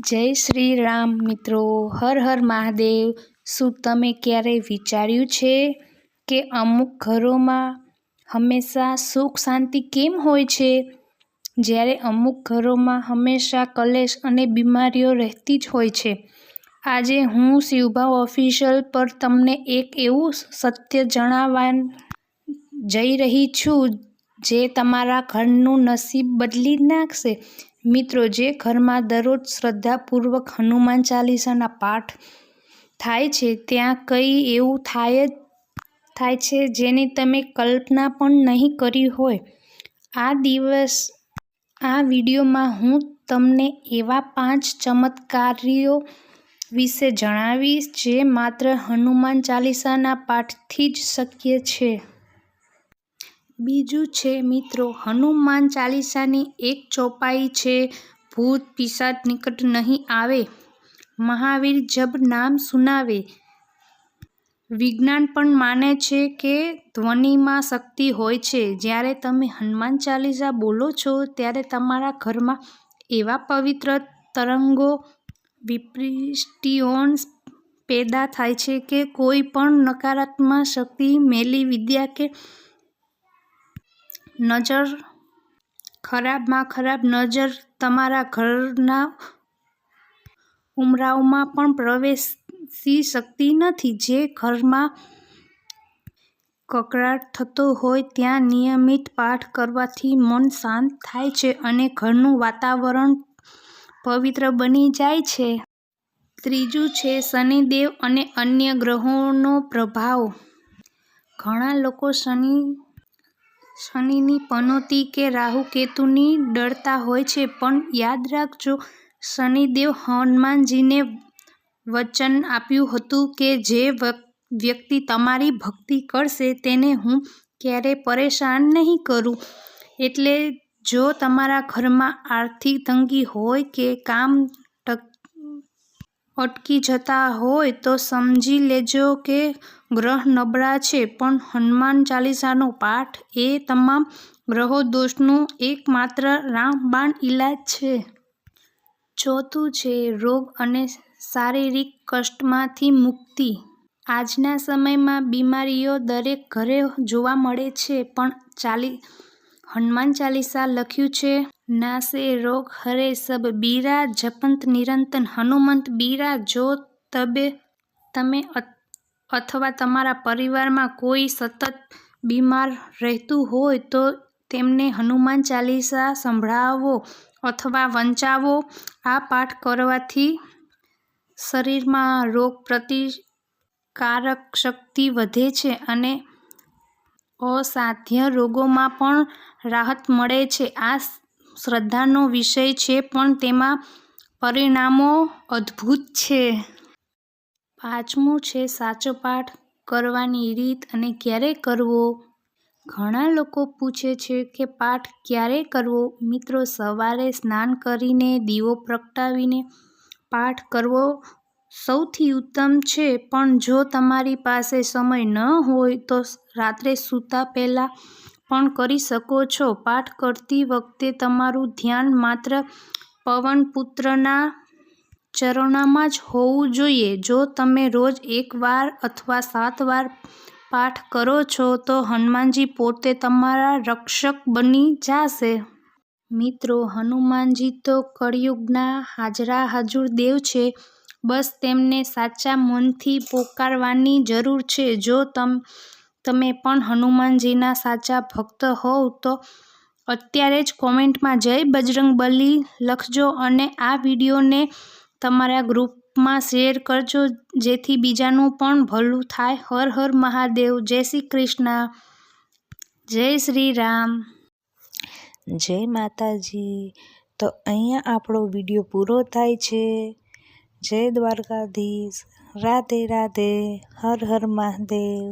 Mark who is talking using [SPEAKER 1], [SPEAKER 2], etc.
[SPEAKER 1] જય શ્રી રામ મિત્રો, હર હર મહાદેવ। શું તમે ક્યારેય વિચાર્યું છે કે અમુક ઘરોમાં હંમેશા સુખ શાંતિ કેમ હોય છે, જ્યારે અમુક ઘરોમાં હંમેશા કલેશ અને બીમારીઓ રહેતી જ હોય છે? આજે હું શિવભા ઓફિશિયલ પર તમને એક એવું સત્ય જણાવવા જઈ રહી છું જે તમારા ઘરનું નસીબ બદલી નાખશે। મિત્રો, જે ઘરમાં દરરોજ શ્રદ્ધાપૂર્વક હનુમાન ચાલીસાના પાઠ થાય છે, ત્યાં કંઈ એવું થાય છે જેની તમે કલ્પના પણ નહીં કરી હોય। આ વિડીયોમાં હું તમને એવા 5 ચમત્કારો વિશે જણાવીશ જે માત્ર હનુમાન ચાલીસાના પાઠથી જ શક્ય છે। બીજું છે મિત્રો, હનુમાન ચાલીસાની એક ચોપાઈ છે, ભૂત પિશાચ નિકટ નહીં આવે, મહાવીર જબ નામ સુનાવે। વિજ્ઞાન પણ માને છે કે ધ્વનિમાં શક્તિ હોય છે। જ્યારે તમે હનુમાન ચાલીસા બોલો છો ત્યારે તમારા ઘરમાં એવા પવિત્ર તરંગો વિબ્રેશન્સ પેદા થાય છે કે કોઈ પણ નકારાત્મક શક્તિ, મેલી વિદ્યા કે ખરાબ નજર તમારા ઘરના ઉંબરામાં પણ પ્રવેશી શકતી નથી। જે ઘરમાં કકળાટ થતો હોય ત્યાં નિયમિત પાઠ કરવાથી મન શાંત થાય છે અને ઘરનું વાતાવરણ પવિત્ર બની જાય છે। ત્રીજું છે શનિદેવ અને અન્ય ગ્રહોનો પ્રભાવ। ઘણા લોકો શનિની પનોતી કે રાહુ કેતુથી ડરતા હોય છે, પણ યાદ રાખજો, શનિદેવે હનુમાનજીને વચન આપ્યું હતું કે જે વ્યક્તિ તમારી ભક્તિ કરશે તેને હું ક્યારેય પરેશાન નહીં કરું। એટલે જો તમારા ઘરમાં આર્થિક તંગી હોય કે કામ અટકી જતા હોય તો સમજી લેજો કે ગ્રહ નબળા છે, પણ હનુમાન ચાલીસાનો પાઠ એ તમામ ગ્રહ દોષનું એકમાત્ર રામબાણ ઈલાજ છે। ચોથું છે રોગ અને શારીરિક કષ્ટમાંથી મુક્તિ। આજના સમયમાં બીમારીઓ દરેક ઘરે જોવા મળે છે, પણ હનુમાન ચાલીસા લખ્યું છે, નાશે રોગ હરે સબ પીરા, જપત નિરંતર હનુમંત બીરા। જો તમે અથવા તમારા પરિવારમાં કોઈ સતત બીમાર રહેતું હોય તો તેમને હનુમાન ચાલીસા સંભળાવો અથવા વંચાવો। આ પાઠ કરવાથી શરીરમાં રોગ પ્રતિકારક શક્તિ વધે છે અને અસાધ્ય રોગોમાં પણ રાહત મળે છે। આ શ્રદ્ધાનો વિષય છે, પણ તેના પરિણામો અદ્ભુત છે। પાંચમું છે સાચો પાઠ કરવાની રીત અને ક્યારે કરવો। ઘણા લોકો પૂછે છે કે પાઠ ક્યારે કરવો? મિત્રો, સવારે સ્નાન કરીને દીવો પ્રગટાવીને પાઠ કરવો સૌથી ઉત્તમ છે, પણ જો તમારી પાસે સમય ન હોય તો રાત્રે સૂતા પહેલા પણ કરી શકો છો। પાઠ કરતી વખતે તમારું ધ્યાન માત્ર પવનપુત્રના ચરણોમાં જ હોવું જોઈએ। જો તમે રોજ 1 વાર અથવા 7 વાર પાઠ કરો છો તો હનુમાનજી પોતે તમારા રક્ષક બની જશે। મિત્રો, હનુમાનજી તો કળિયુગના હાજરાહજુર દેવ છે, બસ તેમને સાચા મનથી પોકારવાની જરૂર છે। જો તમે પણ હનુમાનજીના સાચા ભક્ત હોવ તો અત્યારે જ કોમેન્ટમાં જય બજરંગબલી લખજો અને આ વિડીયોને તમારા ગ્રુપમાં શેર કરજો જેથી બીજાનું પણ ભલું થાય। હર હર મહાદેવ। જય શ્રી કૃષ્ણ। જય શ્રી રામ।
[SPEAKER 2] જય માતાજી। તો અહીંયા આપણો વિડીયો પૂરો થાય છે। જય દ્વારકાધીશ। રાધે રાધે। હર હર મહાદેવ।